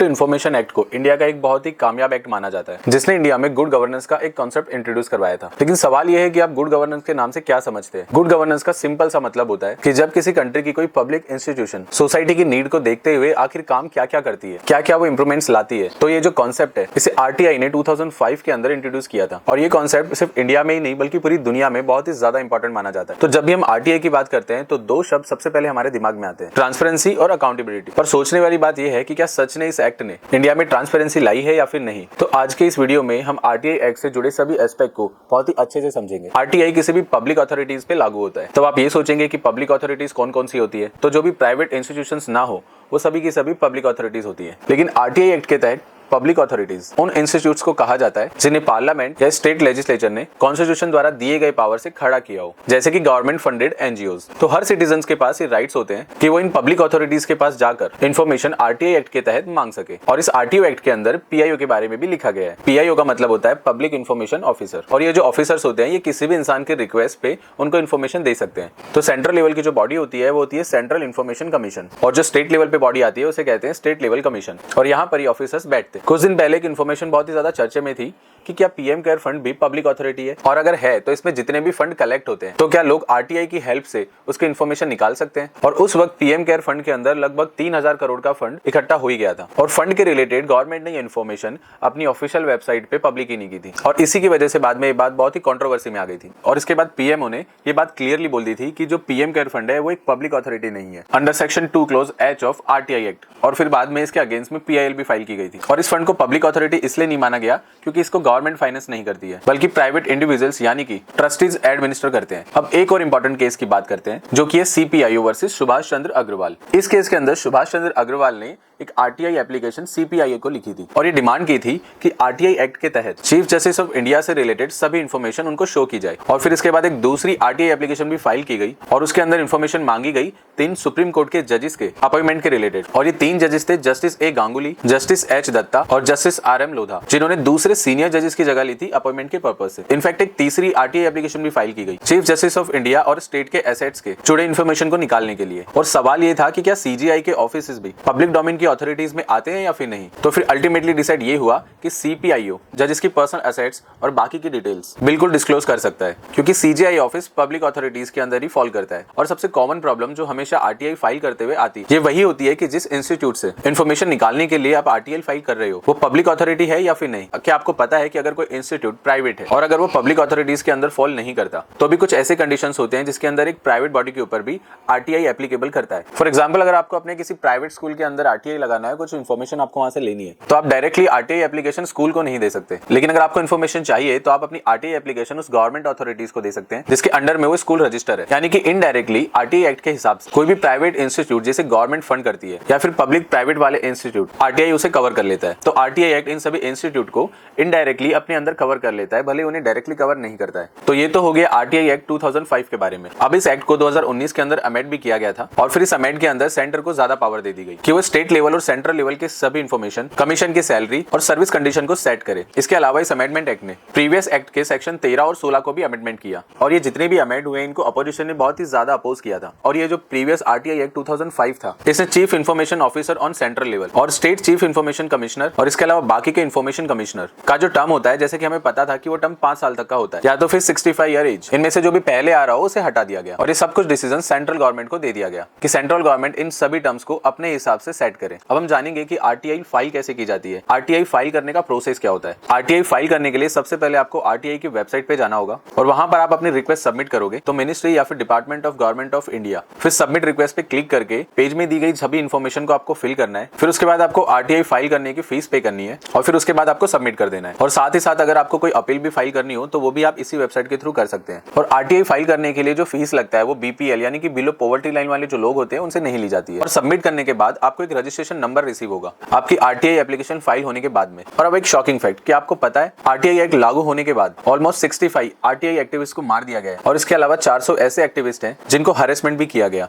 To information act को India का एक बहुत ही कामयाब एक्ट माना जाता है, जिसने इंडिया में गुड गवर्नेंस का एक कॉन्सेप्ट इंट्रोड्यूस करवाया था। लेकिन सवाल यह है कि आप गुड गवर्नेंस के नाम से क्या समझते हैं। गुड गवर्नेंस का सिंपल सा मतलब होता है कि जब किसी कंट्री की कोई पब्लिक इंस्टीट्यूशन सोसाइटी की नीड को देखते हुए आखिर काम क्या क्या करती है, क्या क्या वो इंप्रूवमेंट्स लाती है। तो ये जो कॉन्सेप्ट है इसे आरटीआई ने 2005 के अंदर इंट्रोड्यूस किया था और ये कॉन्सेप्ट सिर्फ इंडिया में ही नहीं बल्कि पूरी दुनिया में बहुत ही ज्यादा इंपॉर्टेंट माना जाता है। तो जब भी हम आरटीआई की बात करते हैं तो दो शब्द सबसे पहले हमारे दिमाग में आते हैं, ट्रांसपेरेंसी और अकाउंटेबिलिटी। पर सोचने वाली बात यह है कि क्या सच ने इस एक्ट ने इंडिया में ट्रांसपेरेंसी लाई है या फिर नहीं। तो आज के इस वीडियो में हम आरटीआई एक्ट से जुड़े सभी एस्पेक्ट को बहुत ही अच्छे से समझेंगे। आरटीआई किसी भी पब्लिक अथॉरिटीज पे लागू होता है। तो आप ये सोचेंगे कि पब्लिक अथॉरिटीज कौन कौन सी होती है, तो जो भी प्राइवेट इंस्टीट्यूशंस ना हो वो सभी की सभी पब्लिक अथॉरिटीज होती है। लेकिन आरटीआई एक्ट के तहत पब्लिक अथॉरिटीज उन इंस्टीट्यूट्स को कहा जाता है जिन्हें पार्लियामेंट या स्टेट लेजिस्लेचर ने कॉन्स्टिट्यूशन द्वारा दिए गए पावर से खड़ा किया हो, जैसे कि गवर्नमेंट फंडेड एनजीओज। तो हर सिटीजन के पास ये राइट्स होते हैं कि वो इन पब्लिक अथॉरिटीज के पास जाकर इन्फॉर्मेशन आरटीआई एक्ट के तहत मांग सके। और इस आरटीआई एक्ट के अंदर पीआईओ के बारे में भी लिखा गया है। पीआईओ का मतलब होता है पब्लिक इन्फॉर्मेशन ऑफिसर, और ये जो ऑफिसर्स होते हैं ये किसी भी इंसान के रिक्वेस्ट पे उनको इन्फॉर्मेशन दे सकते हैं। तो सेंट्रल लेवल की जो बॉडी होती है वो होती है सेंट्रल इन्फॉर्मेशन कमीशन, और जो स्टेट लेवल पे बॉडी आती है उसे कहते हैं स्टेट लेवल कमीशन। और यहाँ पर ये ऑफिसर्स बैठते हैं। कुछ दिन पहले इन्फॉर्मेशन बहुत ही ज्यादा चर्चे में थी कि क्या पीएम केयर फंड भी पब्लिक अथॉरिटी है, और अगर है तो इसमें जितने भी फंड कलेक्ट होते हैं तो क्या लोग आरटीआई की हेल्प से उसकी इन्फॉर्मेशन निकाल सकते हैं। और उस वक्त पीएम केयर फंड के अंदर लगभग 3000 करोड़ का फंड इकट्ठा हो ही गया था, और फंड के रिलेटेड गवर्नमेंट ने ये इन्फॉर्मेशन अपनी ऑफिशियल वेबसाइट पे पब्लिक ही नहीं की थी। और इसी की वजह से बाद में ये बात बहुत ही कंट्रोवर्सी में आ गई थी। और इसके बाद पीएमओ ने ये बात क्लियरली बोल दी थी कि जो पीएम केयर फंड है वो एक पब्लिक अथॉरिटी नहीं है under section 2 close H of RTI act. और फिर बाद में इसके अगेंस्ट में पीआईएल भी फाइल की गई थी। और इस फंड को पब्लिक अथॉरिटी इसलिए नहीं माना गया क्योंकि इसको गवर्नमेंट फाइनेंस नहीं करती है, बल्कि प्राइवेट इंडिविजुअल्स यानी कि ट्रस्टीज एडमिनिस्टर करते हैं। अब एक और इंपॉर्टेंट केस की बात करते हैं जो कि है सीपीआईओ वर्सेस सुभाष चंद्र अग्रवाल। इस केस के अंदर सुभाष चंद्र अग्रवाल ने एक आरटीआई एप्लीकेशन सीपीआईओ को लिखी थी और ये डिमांड की थी कि आरटीआई एक्ट के तहत चीफ जस्टिस ऑफ इंडिया से रिलेटेड सभी इंफॉर्मेशन उनको शो की जाए। और फिर इसके बाद एक दूसरी आरटीआई एप्लीकेशन भी फाइल की गई और उसके अंदर इंफॉर्मेशन मांगी गई 3 सुप्रीम कोर्ट के जजेस के अपॉइंटमेंट के रिलेटेड। और ये 3 जजेस थे justice A Ganguly, justice H Datta और जस्टिस RM लोधा, जिन्होंने दूसरे सीनियर जजेस की जगह ली थी अपॉइंटमेंट के पर्पज से। इनफैक्ट एक तीसरी आरटीआई एप्लीकेशन भी फाइल की गई चीफ जस्टिस ऑफ इंडिया और स्टेट के एसेट्स के जुड़े इन्फॉर्मेशन को निकालने के लिए। और सवाल ये था कि क्या सीजीआई के ऑफिस भी पब्लिक डोमेन की अथॉरिटीज में आते हैं या फिर नहीं। तो फिर अल्टीमेटली डिसाइड ये हुआ कि सीपीआईओ जजेस की पर्सनल एसेट्स और बाकी की डिटेल्स बिल्कुल डिस्क्लोज कर सकता है, क्योंकि सीजीआई ऑफिस पब्लिक अथॉरिटीज के अंदर ही फॉल करता है। और सबसे कॉमन प्रॉब्लम जो हमेशा आरटीआई फाइल करते हुए आती है ये वही होती है कि जिस इंस्टीट्यूट से इन्फॉर्मेशन निकालने के लिए आप आरटीआई फाइल कर रहे हो वो पब्लिक अथॉरिटी है या फिर नहीं। क्या आपको पता है कि अगर कोई इंस्टीट्यूट प्राइवेट है और अगर वो पब्लिक अथॉरिटीज के अंदर फॉल नहीं करता तो भी कुछ ऐसे कंडीशंस होते हैं जिसके अंदर एक प्राइवेट बॉडी के ऊपर भी आरटीआई एप्लीकेबल करता है। फॉर एग्जांपल, अगर आपको अपने किसी प्राइवेट स्कूल के अंदर आरटीआई लगाना है, कुछ इन्फॉर्मेशन आपको वहां से लेनी है, तो आप डायरेक्टली आरटीआई एप्लीकेशन स्कूल को नहीं दे सकते। लेकिन अगर आपको इन्फॉर्मेशन चाहिए तो आप अपनी आरटीआई एप्लीकेशन उस गवर्नमेंट अथॉरिटीज को दे सकते हैं जिसके अंडर में वो स्कूल रजिस्टर है। यानी कि इनडायरेक्टली आरटीआई एक्ट के हिसाब से कोई भी प्राइवेट इंस्टीट्यूट जिसे गवर्नमेंट फंड करती है या फिर पब्लिक प्राइवेट वाले इंस्टीट्यूट, आरटीआई उसे कवर कर लेता है। तो आरटीआई एक्ट इन सभी इंस्टीट्यूट को इनडायरेक्टली अपने अंदर कवर कर लेता है, भले उन्हें डायरेक्टली कवर नहीं करता है। तो ये तो हो गया आरटीआई एक्ट 2005 के बारे में। अब इस एक्ट को 2019 के अंदर अमेंड भी किया गया था और फिर इस अमेंड के अंदर सेंटर को ज्यादा पावर दे दी गई कि वो स्टेट लेवल और सेंट्रल लेवल के सभी इंफॉर्मेशन, कमीशन की सैलरी और सर्विस कंडीशन को सेट करे। इसके अलावा इस अमेंडमेंट एक्ट ने प्रीवियस एक्ट के सेक्शन 13 और 16 को भी अमेंडमेंट किया, और ये जितने भी अमेंड हुए इनको अपोजिशन ने बहुत ही ज्यादा अपोज किया था। और ये जो प्रीवियस आरटीआई एक्ट 2005 था इसने chief information officer on central level और स्टेट चीफ इन्फॉर्मेशन कमिश्नर और इसके अलावा बाकी के इन्फॉर्मेशन कमिश्नर का जो टर्म होता है, जैसे कि हमें पता था कि वो टर्म 5 साल तक का होता है या तो फिर 65 ईयर एज, इनमें से जो भी पहले आ रहा हो उसे हटा दिया गया। और ये सब कुछ डिसीजन सेंट्रल गवर्नमेंट को दे दिया गया कि सेंट्रल गवर्नमेंट इन सभी टर्म्स को अपने हिसाब से सेट करे। अब हम जानेंगे कि आरटीआई फाइल कैसे की जाती है, आरटीआई फाइल करने का प्रोसेस क्या होता है। आरटीआई फाइल करने के लिए सबसे पहले आपको आरटीआई की वेबसाइट पे जाना होगा और वहां पर आप अपनी रिक्वेस्ट सबमिट करोगे तो मिनिस्ट्री या फिर department of government of India, फिर सबमिट रिक्वेस्ट पे क्लिक करके पेज में दी गई सभी इन्फॉर्मेशन को आपको फिल करना है। फिर उसके बाद आपको आरटीआई फाइल करने की फीस पे करनी है और फिर उसके बाद आपको सबमिट कर देना है। और साथ ही साथ अगर आपको कोई अपील भी फाइल करनी हो तो वो भी आप इसी वेबसाइट के थ्रू कर सकते हैं। और आरटीआई फाइल करने के लिए जो फीस लगता है वो बीपीएल यानी कि बिलो पॉवर्टी लाइन वाले जो लोग होते हैं उनसे नहीं ली जाती है। और सबमिट करने के बाद आपको एक रजिस्ट्रेशन नंबर रिसीव होगा आपकी आरटीआई एप्लीकेशन फाइल होने के बाद में। और अब एक शॉकिंग फैक्ट कि आपको पता है आरटीआई एक्ट लागू होने के बाद ऑलमोस्ट 65 आरटीआई एक्टिविस्ट को मार दिया गया है और इसके अलावा 400 ऐसे एक्टिविस्ट हैं जिनको हैरेसमेंट भी किया गया।